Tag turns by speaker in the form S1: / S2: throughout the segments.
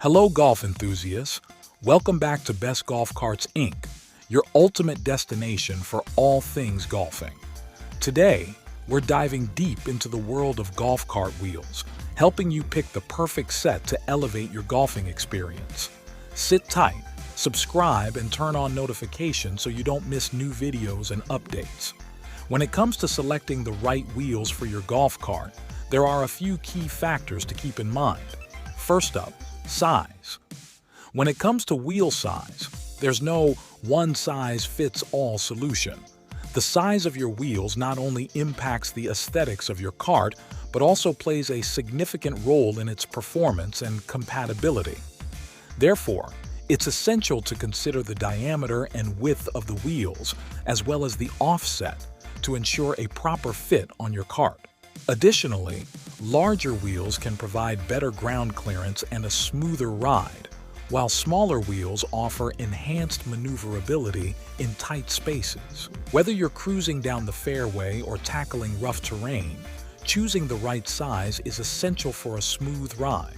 S1: Hello, golf enthusiasts. Welcome back to Best Golf Carts Inc., your ultimate destination for all things golfing. Today, we're diving deep into the world of golf cart wheels, helping you pick the perfect set to elevate your golfing experience. Sit tight, subscribe, and turn on notifications so you don't miss new videos and updates. When it comes to selecting the right wheels for your golf cart, there are a few key factors to keep in mind. First up, size. When it comes to wheel size, there's no one-size-fits-all solution. The size of your wheels not only impacts the aesthetics of your cart, but also plays a significant role in its performance and compatibility. Therefore, it's essential to consider the diameter and width of the wheels, as well as the offset, to ensure a proper fit on your cart. Additionally, larger wheels can provide better ground clearance and a smoother ride, while smaller wheels offer enhanced maneuverability in tight spaces. Whether you're cruising down the fairway or tackling rough terrain, choosing the right size is essential for a smooth ride.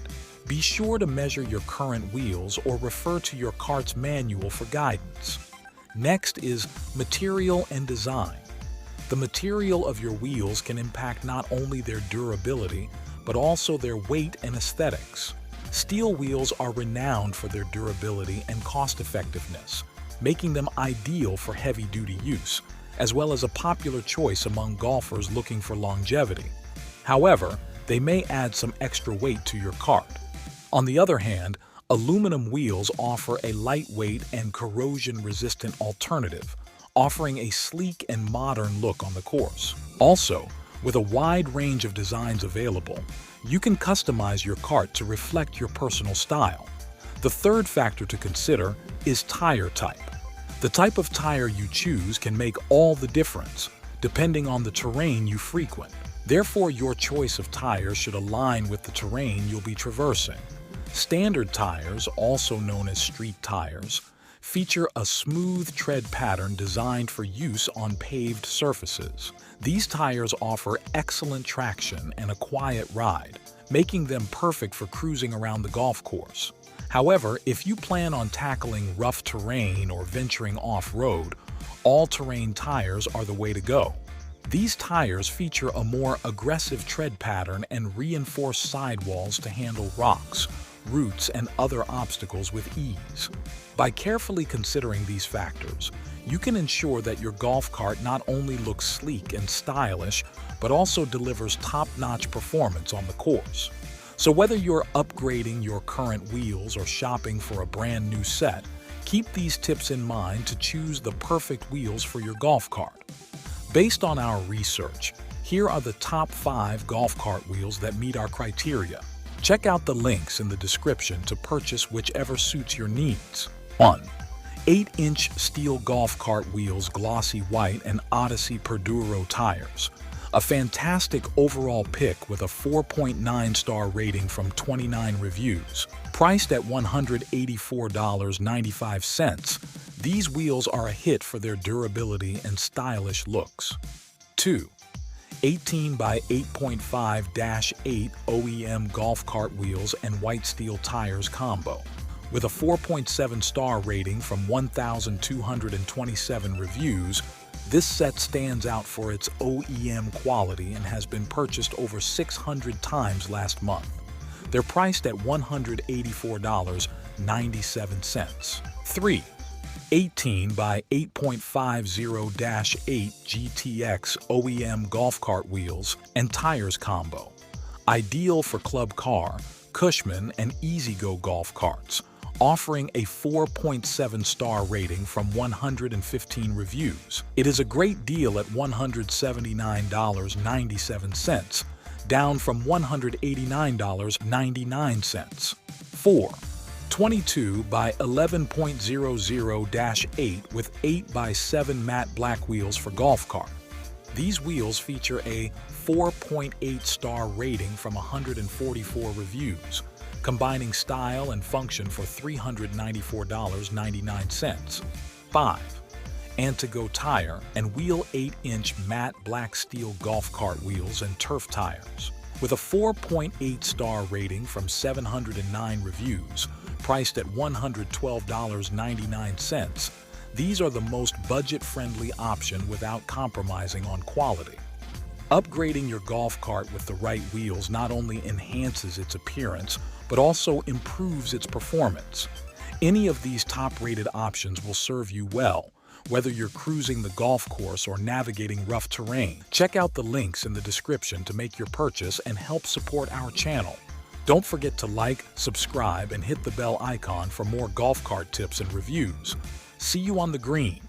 S1: Be sure to measure your current wheels or refer to your cart's manual for guidance. Next is material and design. The material of your wheels can impact not only their durability, but also their weight and aesthetics. Steel wheels are renowned for their durability and cost-effectiveness, making them ideal for heavy-duty use, as well as a popular choice among golfers looking for longevity. However, they may add some extra weight to your cart. On the other hand, aluminum wheels offer a lightweight and corrosion-resistant alternative, offering a sleek and modern look on the course. Also, with a wide range of designs available, you can customize your cart to reflect your personal style. The third factor to consider is tire type. The type of tire you choose can make all the difference, depending on the terrain you frequent. Therefore, your choice of tires should align with the terrain you'll be traversing. Standard tires, also known as street tires, feature a smooth tread pattern designed for use on paved surfaces. These tires offer excellent traction and a quiet ride, making them perfect for cruising around the golf course. However, if you plan on tackling rough terrain or venturing off-road, all-terrain tires are the way to go. These tires feature a more aggressive tread pattern and reinforced sidewalls to handle rocks, roots, and other obstacles with ease. By carefully considering these factors, you can ensure that your golf cart not only looks sleek and stylish, but also delivers top-notch performance on the course. So whether you're upgrading your current wheels or shopping for a brand new set, keep these tips in mind to choose the perfect wheels for your golf cart. Based on our research, here are the top 5 golf cart wheels that meet our criteria. Check out the links in the description to purchase whichever suits your needs. 1. 8-inch steel golf cart wheels, glossy white and Odyssey Perduro tires. A fantastic overall pick with a 4.9-star rating from 29 reviews. Priced at $184.95, these wheels are a hit for their durability and stylish looks. 2. 18 by 8.5-8 OEM golf cart wheels and white steel tires combo. With a 4.7-star rating from 1,227 reviews, this set stands out for its OEM quality and has been purchased over 600 times last month. They're priced at $184.97. 3. 18 by 8.50-8 GTX OEM golf cart wheels and tires combo. Ideal for club car, Cushman, and E-Z-GO golf carts, offering a 4.7-star rating from 115 reviews. It is a great deal at $179.97, down from $189.99. 4. 22 by 11.00-8 with 8 by 7 matte black wheels for golf cart. These wheels feature a 4.8-star rating from 144 reviews, combining style and function for $394.99. 5. Antigo tire and wheel 8-inch matte black steel golf cart wheels and turf tires. With a 4.8-star rating from 709 reviews, priced at $112.99, these are the most budget-friendly option without compromising on quality. Upgrading your golf cart with the right wheels not only enhances its appearance, but also improves its performance. Any of these top-rated options will serve you well, whether you're cruising the golf course or navigating rough terrain. Check out the links in the description to make your purchase and help support our channel. Don't forget to like, subscribe, and hit the bell icon for more golf cart tips and reviews. See you on the green.